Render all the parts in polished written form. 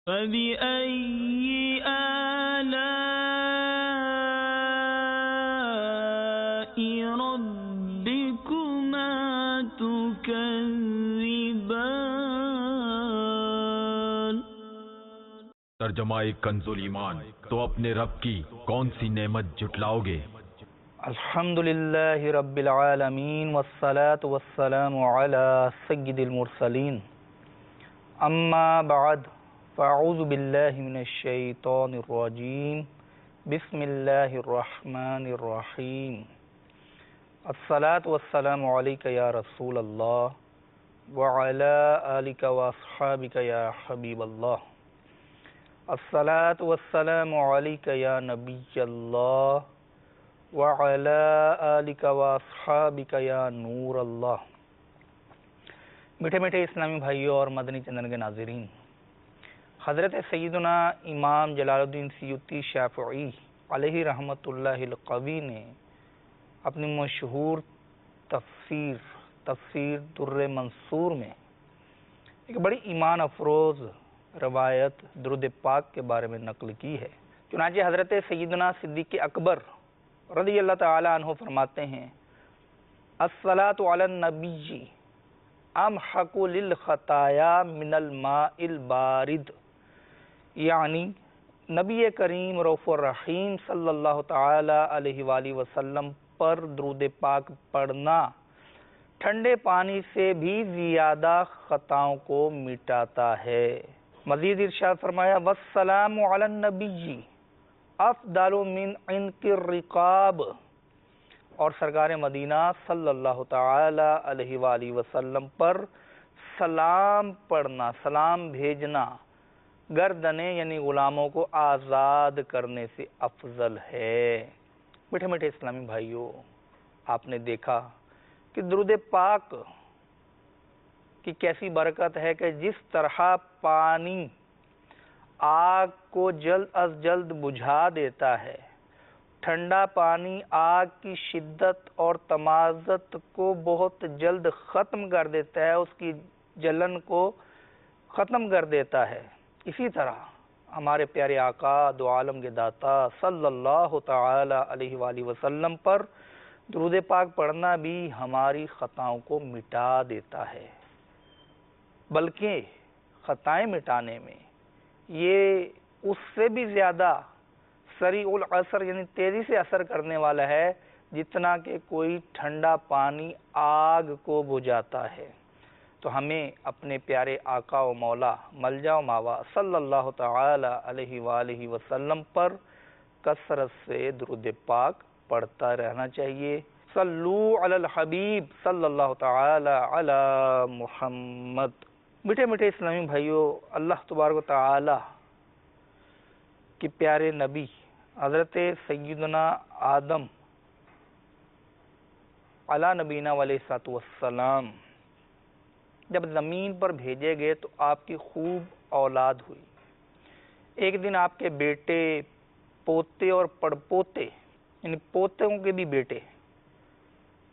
فبأي آلاء ربكما تكذبان۔ ترجمہ کنز ایمان، تو اپنے رب کی کون سی نعمت جھٹلاؤ گے؟ الحمدللہ رب العالمین والصلاة والسلام علی سید المرسلین، اما بعد فاعوذ باللہ من الشیطان الرجیم، بسم اللہ الرحمن الرحیم۔ الصلاة والسلام علیک یا رسول اللہ وعلی آلک واصحابک یا حبیب اللہ۔ الصلاة والسلام علیک یا نبی اللہ وعلی آلک واصحابک یا نور اللہ۔ میٹھے میٹھے اسلامی بھائیوں اور مدنی چینل کے ناظرین، حضرت سیدنا امام جلال الدین سیوطی شافعی علیہ رحمۃ اللہ القوی نے اپنی مشہور تفسیر در منصور میں ایک بڑی ایمان افروز روایت درود پاک کے بارے میں نقل کی ہے۔ چنانچہ حضرت سیدنا صدیق اکبر رضی اللہ تعالی عنہ فرماتے ہیں، الصلاۃ علی النبی امحق للخطایا من الماء البارد، یعنی نبی کریم رؤوف الرحیم صلی اللہ تعالی علیہ وآلہ وسلم پر درود پاک پڑھنا ٹھنڈے پانی سے بھی زیادہ خطاؤں کو مٹاتا ہے۔ مزید ارشاد فرمایا، والسلام علی النبی افضل من عنق الرقاب، اور سرکار مدینہ صلی اللہ تعالی علیہ وآلہ وسلم پر سلام پڑھنا، سلام بھیجنا گردنیں یعنی غلاموں کو آزاد کرنے سے افضل ہے۔ میٹھے میٹھے اسلامی بھائیوں، آپ نے دیکھا کہ درود پاک کی کیسی برکت ہے کہ جس طرح پانی آگ کو جلد از جلد بجھا دیتا ہے، ٹھنڈا پانی آگ کی شدت اور تمازت کو بہت جلد ختم کر دیتا ہے، اس کی جلن کو ختم کر دیتا ہے، اسی طرح ہمارے پیارے آقا دو عالم کے داتا صلی اللہ تعالی علیہ وآلہ وسلم پر درود پاک پڑھنا بھی ہماری خطاؤں کو مٹا دیتا ہے، بلکہ خطائیں مٹانے میں یہ اس سے بھی زیادہ سریع العصر یعنی تیزی سے اثر کرنے والا ہے جتنا کہ کوئی ٹھنڈا پانی آگ کو بجھاتا ہے۔ تو ہمیں اپنے پیارے آقا و مولا ملجا و ماوا صلی اللہ تعالی علیہ وآلہ وسلم پر کثرت سے درود پاک پڑھتا رہنا چاہیے۔ صلو علی الحبیب صلی اللہ تعالی علی محمد۔ میٹھے میٹھے اسلامی بھائیوں، اللہ تبارک و تعالی کی پیارے نبی حضرت سیدنا آدم علی نبینا علیہ السلام جب زمین پر بھیجے گئے تو آپ کی خوب اولاد ہوئی۔ ایک دن آپ کے بیٹے، پوتے اور پڑپوتے یعنی پوتوں کے بھی بیٹے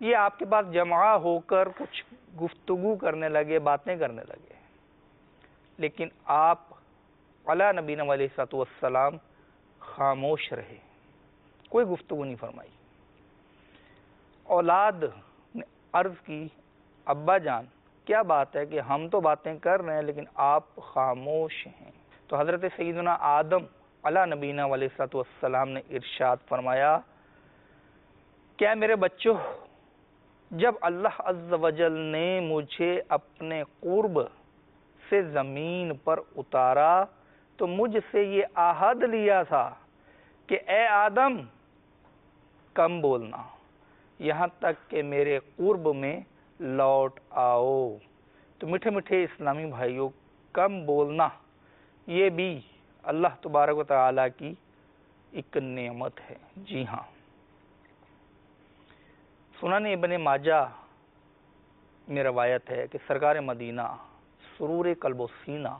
یہ آپ کے پاس جمع ہو کر کچھ گفتگو کرنے لگے، باتیں کرنے لگے، لیکن آپ علی نبینا علیہ السلام خاموش رہے، کوئی گفتگو نہیں فرمائی۔ اولاد نے عرض کی، ابا جان کیا بات ہے کہ ہم تو باتیں کر رہے ہیں لیکن آپ خاموش ہیں؟ تو حضرت سیدنا آدم علی نبینا علیہ السلام نے ارشاد فرمایا، کیا میرے بچوں، جب اللہ عز و جل نے مجھے اپنے قرب سے زمین پر اتارا تو مجھ سے یہ عہد لیا تھا کہ اے آدم کم بولنا یہاں تک کہ میرے قرب میں لوٹ آؤ۔ تو میٹھے میٹھے اسلامی بھائیوں، کم بولنا یہ بھی اللہ تبارک و تعالی کی ایک نعمت ہے۔ جی ہاں، سنن ابن ماجہ میں روایت ہے کہ سرکار مدینہ سرور قلب و سینہ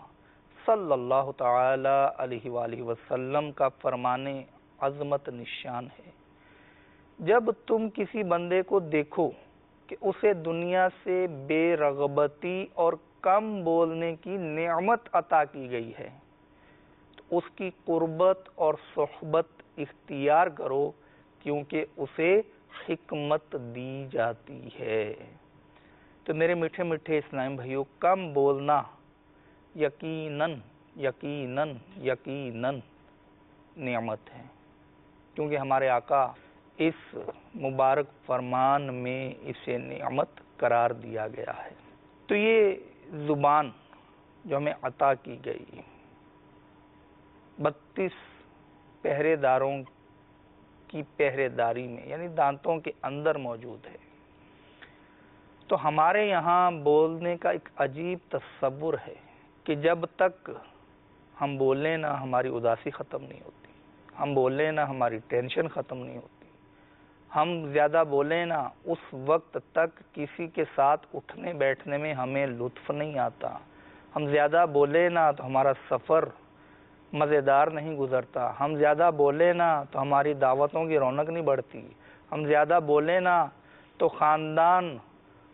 صلی اللہ تعالی علیہ وآلہ وسلم کا فرمان عظمت نشان ہے، جب تم کسی بندے کو دیکھو کہ اسے دنیا سے بے رغبتی اور کم بولنے کی نعمت عطا کی گئی ہے اس کی قربت اور صحبت اختیار کرو کیونکہ اسے حکمت دی جاتی ہے۔ تو میرے میٹھے میٹھے اسلام بھائیوں، کم بولنا یقیناً یقیناً یقیناً نعمت ہے، کیونکہ ہمارے آقا اس مبارک فرمان میں اسے نعمت قرار دیا گیا ہے۔ تو یہ زبان جو ہمیں عطا کی گئی 32 پہرے داروں کی پہرے داری میں، یعنی دانتوں کے اندر موجود ہے، تو ہمارے یہاں بولنے کا ایک عجیب تصور ہے کہ جب تک ہم بولیں نہ ہماری اداسی ختم نہیں ہوتی، ہم بولیں نہ ہماری ٹینشن ختم نہیں ہوتی، ہم زیادہ بولیں نہ اس وقت تک کسی کے ساتھ اٹھنے بیٹھنے میں ہمیں لطف نہیں آتا، ہم زیادہ بولیں نہ تو ہمارا سفر مزیدار نہیں گزرتا، ہم زیادہ بولیں نہ تو ہماری دعوتوں کی رونق نہیں بڑھتی، ہم زیادہ بولیں نہ تو خاندان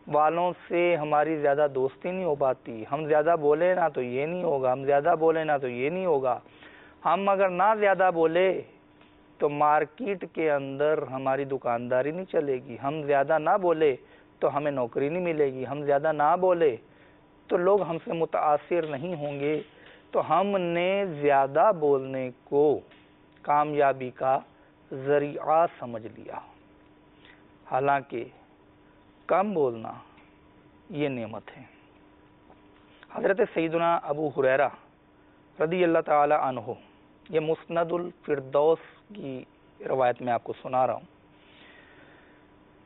والوں سے ہماری زیادہ دوستی نہیں ہو پاتی، ہم زیادہ بولیں نہ تو یہ نہیں ہوگا، ہم زیادہ بولیں نہ تو یہ نہیں ہوگا، ہم اگر نہ زیادہ بولے تو مارکیٹ کے اندر ہماری دکانداری نہیں چلے گی، ہم زیادہ نہ بولے تو ہمیں نوکری نہیں ملے گی، ہم زیادہ نہ بولے تو لوگ ہم سے متاثر نہیں ہوں گے۔ تو ہم نے زیادہ بولنے کو کامیابی کا ذریعہ سمجھ لیا، حالانکہ کم بولنا یہ نعمت ہے۔ حضرت سیدنا ابو ہریرہ رضی اللہ تعالی عنہ، یہ مسند الفردوس کی روایت میں آپ کو سنا رہا ہوں،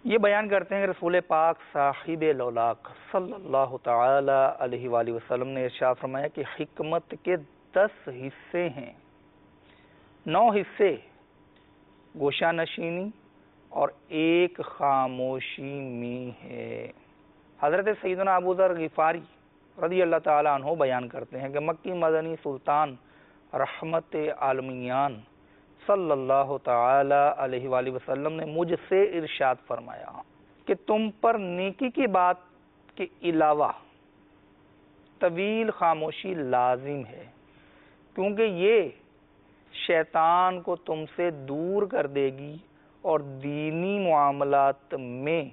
یہ بیان کرتے ہیں کہ رسول پاک صاحب لولاک صلی اللہ تعالی علیہ وآلہ وسلم نے ارشاد فرمایا کہ حکمت کے 10 حصے ہیں، 9 حصے گوشہ نشینی اور 1 خاموشی میں ہے۔ حضرت سیدنا ابو ذر غفاری رضی اللہ تعالی عنہ بیان کرتے ہیں کہ مکی مدنی سلطان رحمت عالمیان صلی اللہ تعالی علیہ وآلہ وسلم نے مجھ سے ارشاد فرمایا کہ تم پر نیکی کی بات کے علاوہ طویل خاموشی لازم ہے، کیونکہ یہ شیطان کو تم سے دور کر دے گی اور دینی معاملات میں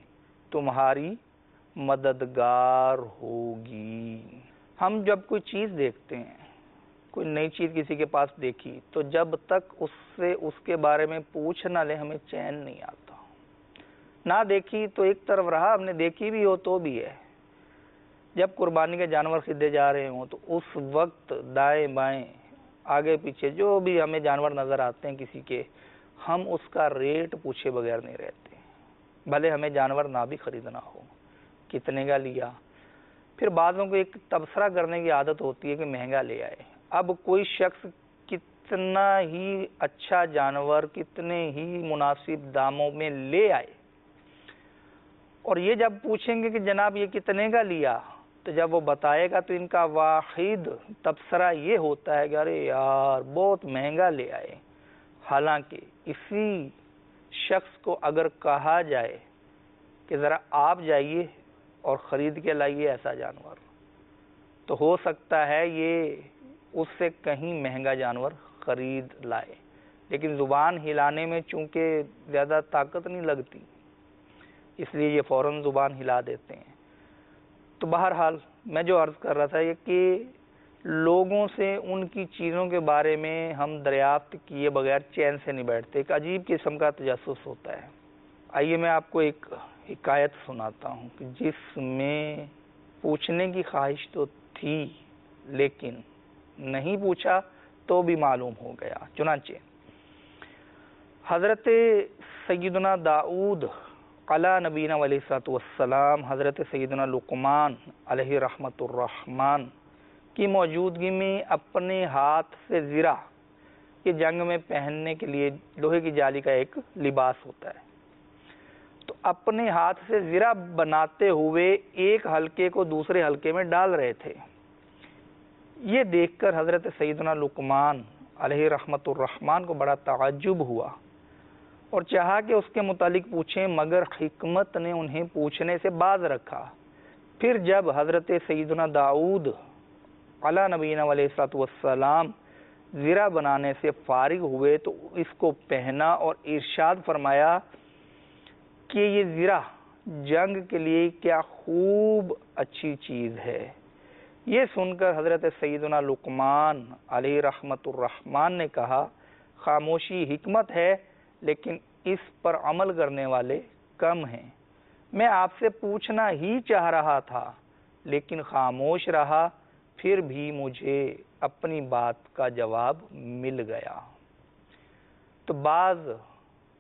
تمہاری مددگار ہوگی۔ ہم جب کوئی چیز دیکھتے ہیں، کوئی نئی چیز کسی کے پاس دیکھی، تو جب تک اس سے اس کے بارے میں پوچھ نہ لے ہمیں چین نہیں آتا۔ نہ دیکھی تو ایک طرف رہا، ہم نے دیکھی بھی ہو تو بھی ہے۔ جب قربانی کے جانور خریدے جا رہے ہوں تو اس وقت دائیں بائیں آگے پیچھے جو بھی ہمیں جانور نظر آتے ہیں کسی کے، ہم اس کا ریٹ پوچھے بغیر نہیں رہتے، بھلے ہمیں جانور نہ بھی خریدنا ہو، کتنے کا لیا۔ پھر بعضوں کو ایک تبصرہ کرنے کی عادت ہوتی ہے کہ مہنگا لے آئے۔ اب کوئی شخص کتنا ہی اچھا جانور کتنے ہی مناسب داموں میں لے آئے، اور یہ جب پوچھیں گے کہ جناب یہ کتنے کا لیا، تو جب وہ بتائے گا تو ان کا واحد تبصرہ یہ ہوتا ہے کہ ارے یار بہت مہنگا لے آئے۔ حالانکہ اسی شخص کو اگر کہا جائے کہ ذرا آپ جائیے اور خرید کے لائیے ایسا جانور، تو ہو سکتا ہے یہ اس سے کہیں مہنگا جانور خرید لائے، لیکن زبان ہلانے میں چونکہ زیادہ طاقت نہیں لگتی، اس لیے یہ فوراً زبان ہلا دیتے ہیں۔ تو بہرحال میں جو عرض کر رہا تھا یہ کہ لوگوں سے ان کی چیزوں کے بارے میں ہم دریافت کیے بغیر چین سے نہیں بیٹھتے، ایک عجیب قسم کا تجسس ہوتا ہے۔ آئیے میں آپ کو ایک حکایت سناتا ہوں کہ جس میں پوچھنے کی خواہش تو تھی لیکن نہیں پوچھا تو بھی معلوم ہو گیا۔ چنانچہ حضرت سیدنا داؤد علی نبینا علیہ الصلوۃ والسلام، حضرت سیدنا لقمان علیہ رحمت الرحمن کی موجودگی میں اپنے ہاتھ سے زرہ، یہ جنگ میں پہننے کے لیے لوہے کی جالی کا ایک لباس ہوتا ہے، تو اپنے ہاتھ سے زرہ بناتے ہوئے ایک حلقے کو دوسرے حلقے میں ڈال رہے تھے۔ یہ دیکھ کر حضرت سیدنا لقمان علیہ رحمت الرحمن کو بڑا تعجب ہوا اور چاہا کہ اس کے متعلق پوچھیں، مگر حکمت نے انہیں پوچھنے سے باز رکھا۔ پھر جب حضرت سیدنا داؤد علی نبینا علیہ الصلوۃ والسلام زرہ بنانے سے فارغ ہوئے تو اس کو پہنا اور ارشاد فرمایا کہ یہ زرہ جنگ کے لیے کیا خوب اچھی چیز ہے۔ یہ سن کر حضرت سیدنا لقمان علیہ رحمت الرحمن نے کہا، خاموشی حکمت ہے لیکن اس پر عمل کرنے والے کم ہیں۔ میں آپ سے پوچھنا ہی چاہ رہا تھا لیکن خاموش رہا، پھر بھی مجھے اپنی بات کا جواب مل گیا۔ تو بعض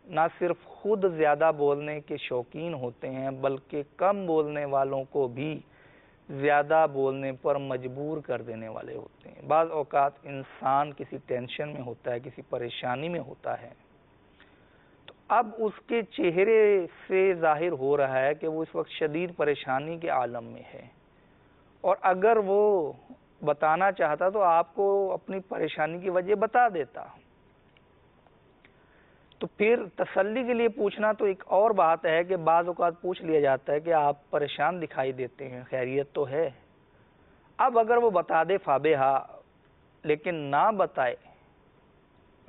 نہ صرف خود زیادہ بولنے کے شوقین ہوتے ہیں بلکہ کم بولنے والوں کو بھی زیادہ بولنے پر مجبور کر دینے والے ہوتے ہیں۔ بعض اوقات انسان کسی ٹینشن میں ہوتا ہے، کسی پریشانی میں ہوتا ہے، تو اب اس کے چہرے سے ظاہر ہو رہا ہے کہ وہ اس وقت شدید پریشانی کے عالم میں ہے، اور اگر وہ بتانا چاہتا تو آپ کو اپنی پریشانی کی وجہ بتا دیتا۔ تو پھر تسلی کے لیے پوچھنا تو ایک اور بات ہے کہ بعض اوقات پوچھ لیا جاتا ہے کہ آپ پریشان دکھائی دیتے ہیں، خیریت تو ہے؟ اب اگر وہ بتا دے فابہا، لیکن نہ بتائے،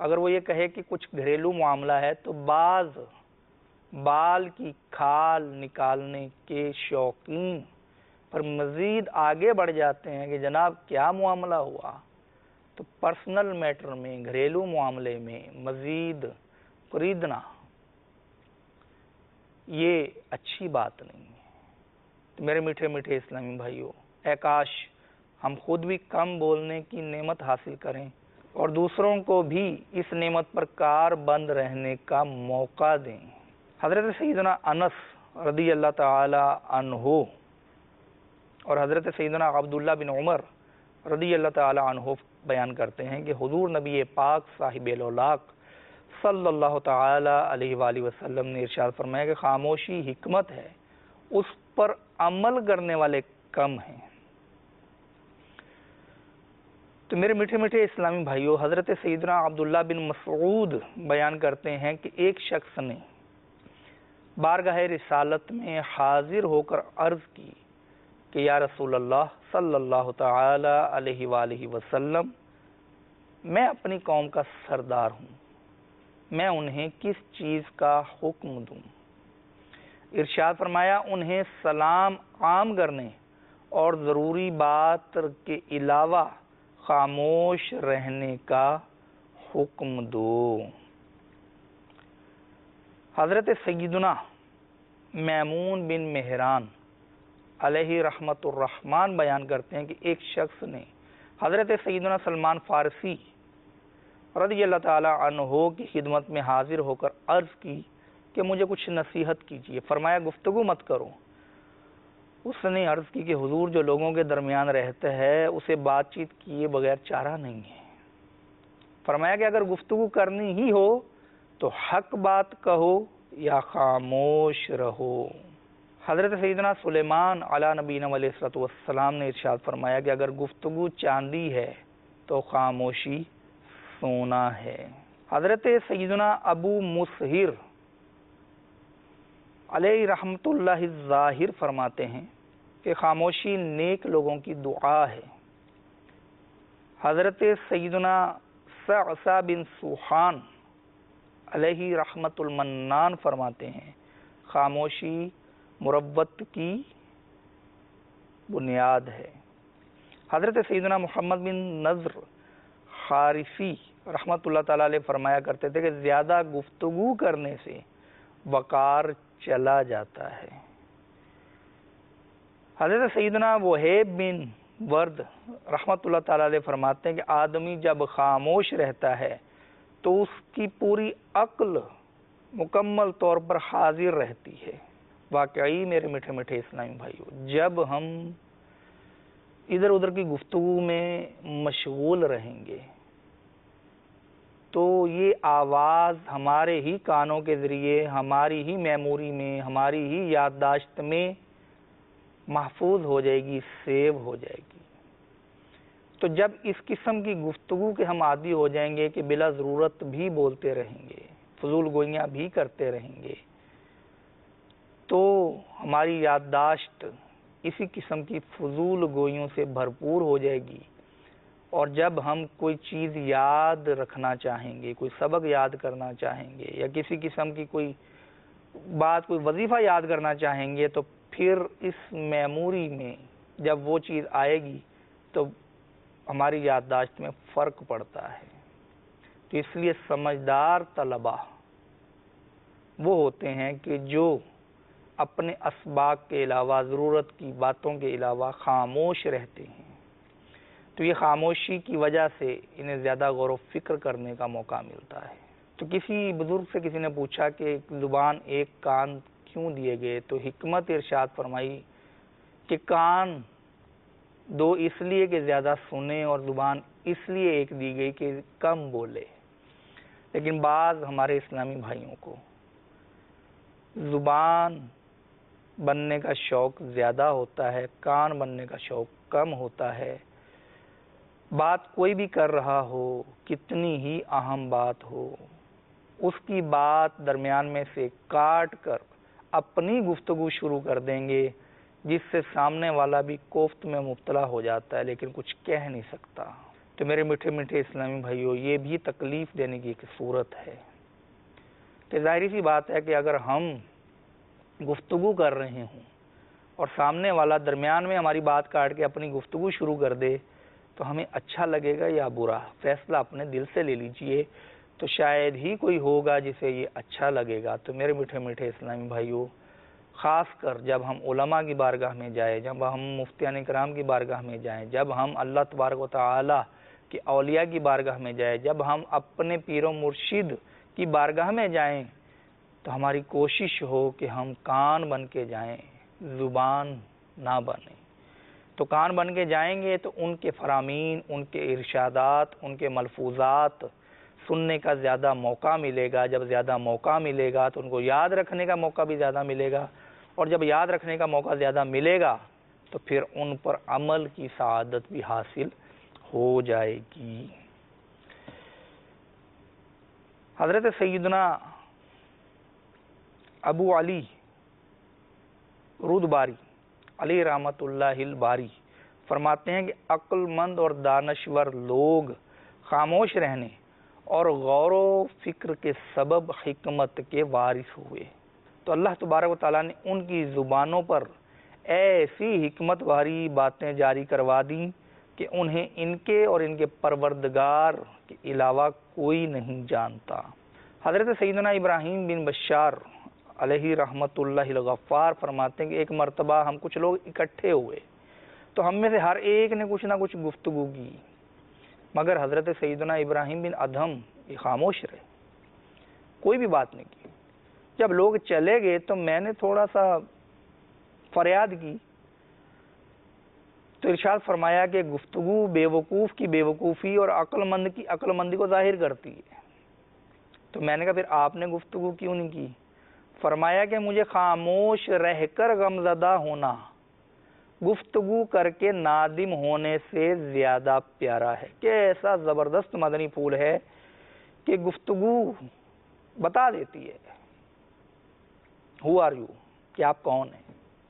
اگر وہ یہ کہے کہ کچھ گھریلو معاملہ ہے، تو بعض بال کی کھال نکالنے کے شوقین پر مزید آگے بڑھ جاتے ہیں کہ جناب کیا معاملہ ہوا؟ تو پرسنل میٹر میں، گھریلو معاملے میں مزید خریدنا یہ اچھی بات نہیں ہے۔ تو میرے میٹھے میٹھے اسلامی بھائیوں، اے کاش ہم خود بھی کم بولنے کی نعمت حاصل کریں اور دوسروں کو بھی اس نعمت پر کار بند رہنے کا موقع دیں۔ حضرت سیدنا انس رضی اللہ تعالی عنہ اور حضرت سیدنا عبداللہ بن عمر رضی اللہ تعالی عنہ بیان کرتے ہیں کہ حضور نبی پاک صاحب الاولاق صلی اللہ تعالی علیہ وآلہ وسلم نے ارشاد فرمایا کہ خاموشی حکمت ہے، اس پر عمل کرنے والے کم ہیں۔ تو میرے میٹھے میٹھے اسلامی بھائیوں، حضرت سیدنا عبداللہ بن مسعود بیان کرتے ہیں کہ ایک شخص نے بارگاہ رسالت میں حاضر ہو کر عرض کی کہ یا رسول اللہ صلی اللہ تعالی علیہ وآلہ وسلم، میں اپنی قوم کا سردار ہوں، میں انہیں کس چیز کا حکم دوں؟ ارشاد فرمایا انہیں سلام عام کرنے اور ضروری بات کے علاوہ خاموش رہنے کا حکم دو۔ حضرت سیدنا میمون بن مہران علیہ رحمت الرحمن بیان کرتے ہیں کہ ایک شخص نے حضرت سیدنا سلمان فارسی رضی اللہ تعالی عنہ کی خدمت میں حاضر ہو کر عرض کی کہ مجھے کچھ نصیحت کیجیے۔ فرمایا گفتگو مت کرو۔ اس نے عرض کی کہ حضور جو لوگوں کے درمیان رہتا ہے اسے بات چیت کیے بغیر چارہ نہیں ہے۔ فرمایا کہ اگر گفتگو کرنی ہی ہو تو حق بات کہو یا خاموش رہو۔ حضرت سیدنا سلیمان علیہ نبینا علیہ الصلوۃ والسلام نے ارشاد فرمایا کہ اگر گفتگو چاندی ہے تو خاموشی سونا ہے۔ حضرت سیدنا ابو مسہر علیہ رحمت اللہ ظاہر فرماتے ہیں کہ خاموشی نیک لوگوں کی دعا ہے۔ حضرت سیدنا سعصع بن سوحان علیہ رحمت المنان فرماتے ہیں خاموشی مروت کی بنیاد ہے۔ حضرت سیدنا محمد بن نضر خارفی رحمت اللہ تعالی علیہ فرمایا کرتے تھے کہ زیادہ گفتگو کرنے سے وقار چلا جاتا ہے۔ حضرت سیدنا وہیب بن ورد رحمت اللہ تعالی علیہ فرماتے ہیں کہ آدمی جب خاموش رہتا ہے تو اس کی پوری عقل مکمل طور پر حاضر رہتی ہے۔ واقعی میرے میٹھے میٹھے اسلامی بھائیوں، جب ہم ادھر ادھر کی گفتگو میں مشغول رہیں گے تو یہ آواز ہمارے ہی کانوں کے ذریعے ہماری ہی میموری میں، ہماری ہی یادداشت میں محفوظ ہو جائے گی، سیو ہو جائے گی۔ تو جب اس قسم کی گفتگو کے ہم عادی ہو جائیں گے کہ بلا ضرورت بھی بولتے رہیں گے، فضول گوئیاں بھی کرتے رہیں گے، تو ہماری یادداشت اسی قسم کی فضول گوئیوں سے بھرپور ہو جائے گی اور جب ہم کوئی چیز یاد رکھنا چاہیں گے، کوئی سبق یاد کرنا چاہیں گے یا کسی قسم کی کوئی بات، کوئی وظیفہ یاد کرنا چاہیں گے، تو پھر اس میموری میں جب وہ چیز آئے گی تو ہماری یادداشت میں فرق پڑتا ہے۔ تو اس لیے سمجھدار طلباء وہ ہوتے ہیں کہ جو اپنے اسباق کے علاوہ، ضرورت کی باتوں کے علاوہ خاموش رہتے ہیں۔ تو یہ خاموشی کی وجہ سے انہیں زیادہ غور و فکر کرنے کا موقع ملتا ہے۔ تو کسی بزرگ سے کسی نے پوچھا کہ ایک زبان ایک کان کیوں دیے گئے؟ تو حکمت ارشاد فرمائی کہ کان دو اس لیے کہ زیادہ سنے، اور زبان اس لیے ایک دی گئی کہ کم بولے۔ لیکن بعض ہمارے اسلامی بھائیوں کو زبان بننے کا شوق زیادہ ہوتا ہے، کان بننے کا شوق کم ہوتا ہے۔ بات کوئی بھی کر رہا ہو، کتنی ہی اہم بات ہو، اس کی بات درمیان میں سے کاٹ کر اپنی گفتگو شروع کر دیں گے، جس سے سامنے والا بھی کوفت میں مبتلا ہو جاتا ہے لیکن کچھ کہہ نہیں سکتا۔ تو میرے میٹھے میٹھے اسلامی بھائیوں، یہ بھی تکلیف دینے کی ایک صورت ہے کہ ظاہری سی بات ہے کہ اگر ہم گفتگو کر رہے ہوں اور سامنے والا درمیان میں ہماری بات کاٹ کے اپنی گفتگو شروع کر دے تو ہمیں اچھا لگے گا یا برا؟ فیصلہ اپنے دل سے لے لیجئے، تو شاید ہی کوئی ہوگا جسے یہ اچھا لگے گا۔ تو میرے میٹھے میٹھے اسلامی بھائیوں، خاص کر جب ہم علماء کی بارگاہ میں جائیں، جب ہم مفتیان کرام کی بارگاہ میں جائیں، جب ہم اللہ تبارک و تعالی کی اولیاء کی بارگاہ میں جائیں، جب ہم اپنے پیر و مرشد کی بارگاہ میں جائیں، تو ہماری کوشش ہو کہ ہم کان بن کے جائیں، زبان نہ بنیں۔ تو کان بن کے جائیں گے تو ان کے فرامین، ان کے ارشادات، ان کے ملفوظات سننے کا زیادہ موقع ملے گا۔ جب زیادہ موقع ملے گا تو ان کو یاد رکھنے کا موقع بھی زیادہ ملے گا، اور جب یاد رکھنے کا موقع زیادہ ملے گا تو پھر ان پر عمل کی سعادت بھی حاصل ہو جائے گی۔ حضرت سیدنا ابو علی رود باری علی رحمت اللہ الباری فرماتے ہیں کہ عقل مند اور دانشور لوگ خاموش رہنے اور غور و فکر کے سبب حکمت کے وارث ہوئے۔ تو اللہ تبارک و تعالیٰ نے ان کی زبانوں پر ایسی حکمت بھری باتیں جاری کروا دیں کہ انہیں ان کے اور ان کے پروردگار کے علاوہ کوئی نہیں جانتا۔ حضرت سیدنا ابراہیم بن بشار علیہ رحمت اللہ الغفار فرماتے ہیں کہ ایک مرتبہ ہم کچھ لوگ اکٹھے ہوئے تو ہم میں سے ہر ایک نے کچھ نہ کچھ گفتگو کی، مگر حضرت سیدنا ابراہیم بن ادہم یہ خاموش رہے، کوئی بھی بات نہیں کی۔ جب لوگ چلے گئے تو میں نے تھوڑا سا فریاد کی، تو ارشاد فرمایا کہ گفتگو بے وقوف کی بے وقوفی اور عقل مند کی عقل مندی کو ظاہر کرتی ہے۔ تو میں نے کہا پھر آپ نے گفتگو کیوں نہیں کی؟ فرمایا کہ مجھے خاموش رہ کر غمزدہ ہونا گفتگو کر کے نادم ہونے سے زیادہ پیارا ہے۔ کہ ایسا زبردست مدنی پھول ہے کہ گفتگو بتا دیتی ہے ہو آر یو، کہ آپ کون ہیں۔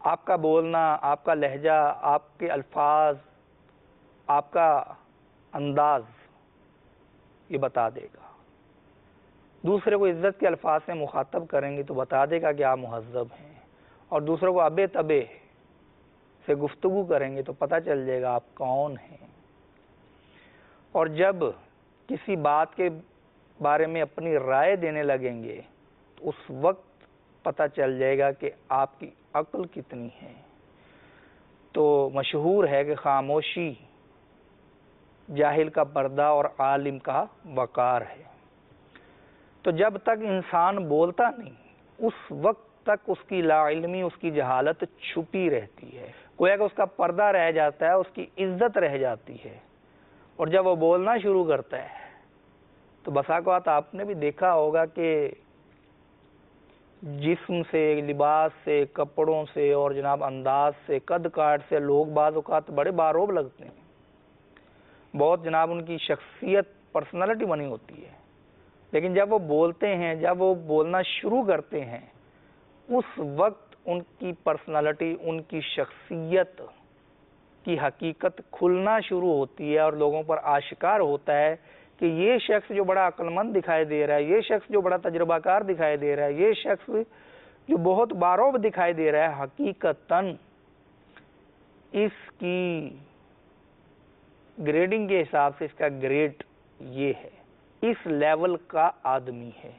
آپ کا بولنا، آپ کا لہجہ، آپ کے الفاظ، آپ کا انداز یہ بتا دے گا۔ دوسرے کو عزت کے الفاظ سے مخاطب کریں گے تو بتا دے گا کہ آپ مہذب ہیں، اور دوسروں کو ابے تبے سے گفتگو کریں گے تو پتہ چل جائے گا آپ کون ہیں۔ اور جب کسی بات کے بارے میں اپنی رائے دینے لگیں گے تو اس وقت پتہ چل جائے گا کہ آپ کی عقل کتنی ہے۔ تو مشہور ہے کہ خاموشی جاہل کا پردہ اور عالم کا وقار ہے۔ تو جب تک انسان بولتا نہیں، اس وقت تک اس کی لا علمی، اس کی جہالت چھپی رہتی ہے، گویا کہ اس کا پردہ رہ جاتا ہے، اس کی عزت رہ جاتی ہے۔ اور جب وہ بولنا شروع کرتا ہے تو بسا اوقات آپ نے بھی دیکھا ہوگا کہ جسم سے، لباس سے، کپڑوں سے اور جناب انداز سے، قد کاٹ سے لوگ بعض اوقات بڑے باروب لگتے ہیں، بہت جناب ان کی شخصیت، پرسنالٹی بنی ہوتی ہے، لیکن جب وہ بولتے ہیں، جب وہ بولنا شروع کرتے ہیں، اس وقت ان کی پرسنالٹی، ان کی شخصیت کی حقیقت کھلنا شروع ہوتی ہے اور لوگوں پر آشکار ہوتا ہے کہ یہ شخص جو بڑا عقل مند دکھائی دے رہا ہے، یہ شخص جو بڑا تجربہ کار دکھائی دے رہا ہے، یہ شخص جو بہت باروب دکھائی دے رہا ہے، حقیقتاً اس کی گریڈنگ کے حساب سے اس کا گریڈ یہ ہے، اس لیول کا آدمی ہے۔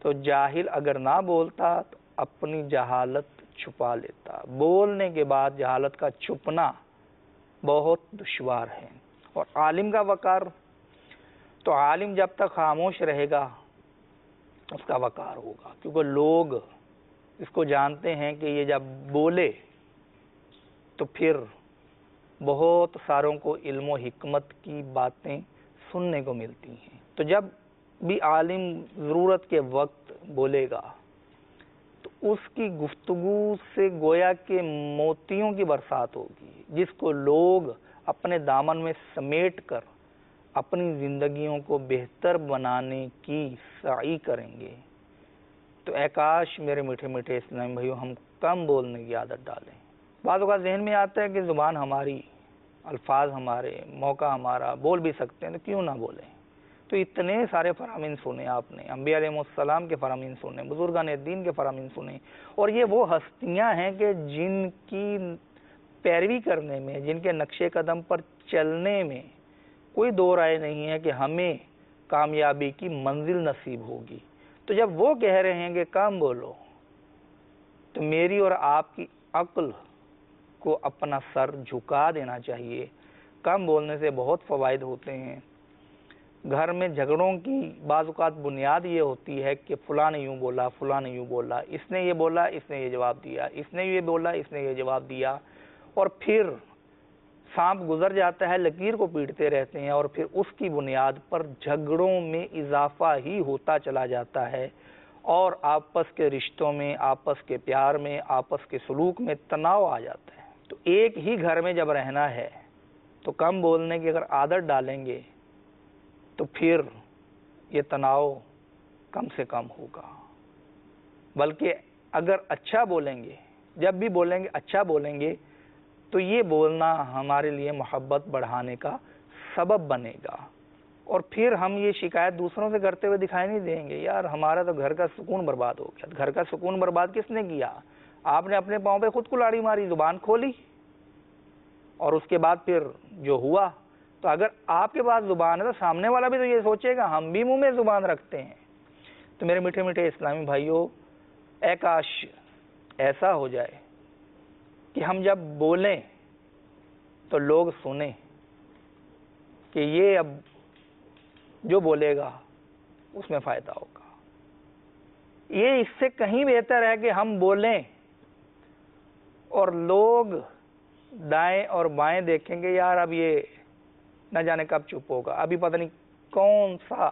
تو جاہل اگر نہ بولتا تو اپنی جہالت چھپا لیتا، بولنے کے بعد جہالت کا چھپنا بہت دشوار ہے۔ اور عالم کا وقار، تو عالم جب تک خاموش رہے گا اس کا وقار ہوگا، کیونکہ لوگ اس کو جانتے ہیں کہ یہ جب بولے تو پھر بہت ساروں کو علم و حکمت کی باتیں سننے کو ملتی ہیں۔ تو جب بھی عالم ضرورت کے وقت بولے گا تو اس کی گفتگو سے گویا کہ موتیوں کی برسات ہوگی، جس کو لوگ اپنے دامن میں سمیٹ کر اپنی زندگیوں کو بہتر بنانے کی سعی کریں گے۔ تو اے کاش میرے میٹھے میٹھے اسلامی بھائیوں ہم کم بولنے کی عادت ڈالیں۔ بعض اوقات ذہن میں آتا ہے کہ زبان ہماری، الفاظ ہمارے، موقع ہمارا، بول بھی سکتے ہیں تو کیوں نہ بولیں۔ تو اتنے سارے فرامین سنے آپ نے، انبیاء علیہ السلام کے فرامین سنے، بزرگان دین کے فرامین سنے، اور یہ وہ ہستیاں ہیں کہ جن کی پیروی کرنے میں، جن کے نقش قدم پر چلنے میں کوئی دو رائے نہیں ہے کہ ہمیں کامیابی کی منزل نصیب ہوگی۔ تو جب وہ کہہ رہے ہیں کہ کم بولو، تو میری اور آپ کی عقل کو اپنا سر جھکا دینا چاہیے۔ کم بولنے سے بہت فوائد ہوتے ہیں۔ گھر میں جھگڑوں کی بعض اوقات بنیاد یہ ہوتی ہے کہ فلاں نے یوں بولا، فلاں نے یوں بولا، اس نے یہ بولا، اس نے یہ جواب دیا، اس نے یہ بولا، اس نے یہ جواب دیا، اور پھر سانپ گزر جاتا ہے، لکیر کو پیٹتے رہتے ہیں، اور پھر اس کی بنیاد پر جھگڑوں میں اضافہ ہی ہوتا چلا جاتا ہے، اور آپس کے رشتوں میں، آپس کے پیار میں، آپس کے سلوک میں تناؤ آ جاتا ہے۔ تو ایک ہی گھر میں جب رہنا ہے تو کم بولنے کی اگر عادت ڈالیں گے تو پھر یہ تناؤ کم سے کم ہوگا۔ بلکہ اگر اچھا بولیں گے، جب بھی بولیں گے اچھا بولیں گے، تو یہ بولنا ہمارے لیے محبت بڑھانے کا سبب بنے گا، اور پھر ہم یہ شکایت دوسروں سے کرتے ہوئے دکھائی نہیں دیں گے، یار ہمارا تو گھر کا سکون برباد ہو گیا۔ گھر کا سکون برباد کس نے کیا؟ آپ نے اپنے پاؤں پہ خود کلاڑی ماری، زبان کھولی، اور اس کے بعد پھر جو ہوا۔ تو اگر آپ کے پاس زبان ہے تو سامنے والا بھی تو یہ سوچے گا ہم بھی منہ میں زبان رکھتے ہیں۔ تو میرے میٹھے میٹھے اسلامی بھائیوں، اے کاش ایسا ہو جائے کہ ہم جب بولیں تو لوگ سنیں کہ یہ اب جو بولے گا اس میں فائدہ ہوگا۔ یہ اس سے کہیں بہتر ہے کہ ہم بولیں اور لوگ دائیں اور بائیں دیکھیں گے، یار اب یہ نہ جانے کب چپ ہوگا، ابھی پتہ نہیں کون سا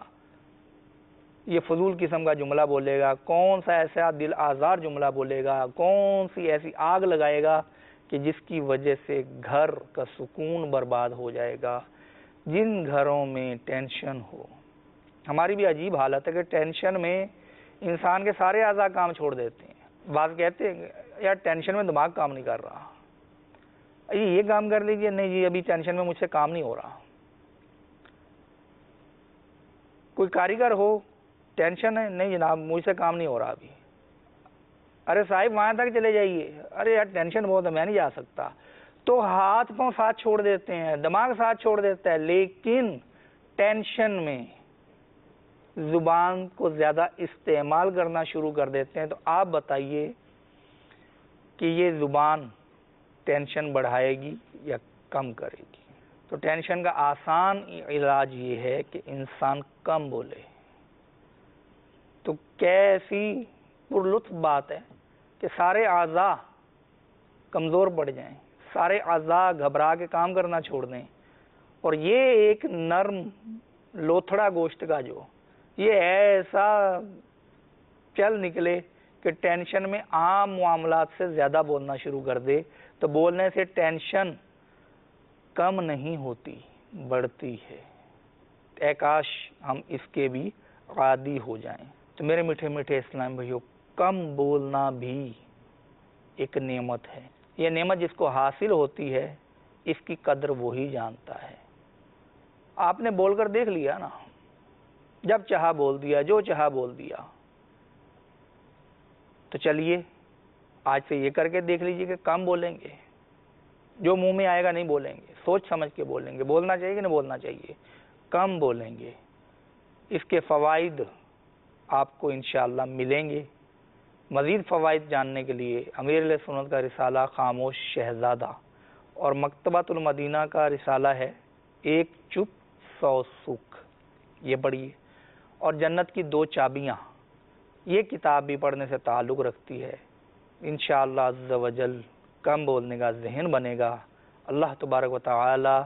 یہ فضول قسم کا جملہ بولے گا، کون سا ایسا دل آزار جملہ بولے گا، کون سی ایسی آگ لگائے گا کہ جس کی وجہ سے گھر کا سکون برباد ہو جائے گا۔ جن گھروں میں ٹینشن ہو، ہماری بھی عجیب حالت ہے کہ ٹینشن میں انسان کے سارے اعضاء کام چھوڑ دیتے ہیں۔ بعض کہتے ہیں یار ٹینشن میں دماغ کام نہیں کر رہا، یہ کام کر لیجئے، نہیں جی ابھی ٹینشن میں مجھ سے کام نہیں ہو رہا۔ کوئی کاریگر ہو، ٹینشن ہے، نہیں جناب مجھ سے کام نہیں ہو رہا ابھی۔ ارے صاحب وہاں تک چلے جائیے، ارے یار ٹینشن بہت ہے میں نہیں جا سکتا۔ تو ہاتھ پاؤں ساتھ چھوڑ دیتے ہیں، دماغ ساتھ چھوڑ دیتا ہے، لیکن ٹینشن میں زبان کو زیادہ استعمال کرنا شروع کر دیتے ہیں۔ تو آپ بتائیے کہ یہ زبان ٹینشن بڑھائے گی یا کم کرے گی؟ تو ٹینشن کا آسان علاج یہ ہے کہ انسان کم بولے۔ تو کیسی پرلطف بات ہے کہ سارے اعضاء کمزور پڑ جائیں، سارے اعضاء گھبرا کے کام کرنا چھوڑ دیں، اور یہ ایک نرم لوتھڑا گوشت کا جو یہ ایسا چل نکلے کہ ٹینشن میں عام معاملات سے زیادہ بولنا شروع کر دے۔ تو بولنے سے ٹینشن کم نہیں ہوتی، بڑھتی ہے۔ اے کاش ہم اس کے بھی عادی ہو جائیں۔ تو میرے میٹھے میٹھے اسلام بھائیوں، کم بولنا بھی ایک نعمت ہے۔ یہ نعمت جس کو حاصل ہوتی ہے اس کی قدر وہی جانتا ہے. آپ نے بول کر دیکھ لیا نا, جب چاہا بول دیا, جو چاہا بول دیا. تو چلیے آج سے یہ کر کے دیکھ لیجئے کہ کم بولیں گے, جو منہ میں آئے گا نہیں بولیں گے, سوچ سمجھ کے بولیں گے. بولنا چاہیے کہ نہیں بولنا چاہیے؟ کم بولیں گے. اس کے فوائد آپ کو انشاءاللہ ملیں گے. مزید فوائد جاننے کے لیے امیر اہل سنت کا رسالہ خاموش شہزادہ اور مکتبۃ المدینہ کا رسالہ ہے ایک چپ 100 سکھ, یہ پڑھیے. اور جنت کی 2 چابیاں, یہ کتاب بھی پڑھنے سے تعلق رکھتی ہے. انشاءاللہ عز و جل کم بولنے کا ذہن بنے گا. اللہ تبارک و تعالی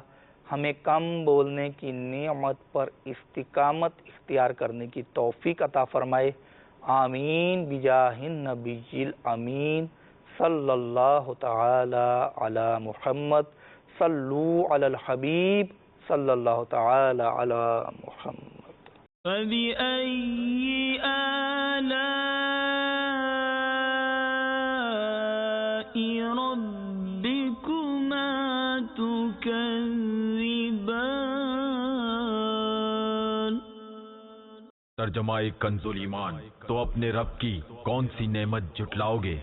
ہمیں کم بولنے کی نعمت پر استقامت اختیار کرنے کی توفیق عطا فرمائے. آمین بجاہ النبی الامین صلی اللہ تعالی علی محمد. صلو علی الحبیب صلی اللہ تعالی علی محمد. فبأي آلاء ربكما تكذبان. ترجمہ کنز ایمان. تو اپنے رب کی کون سی نعمت جھٹلاؤ گے؟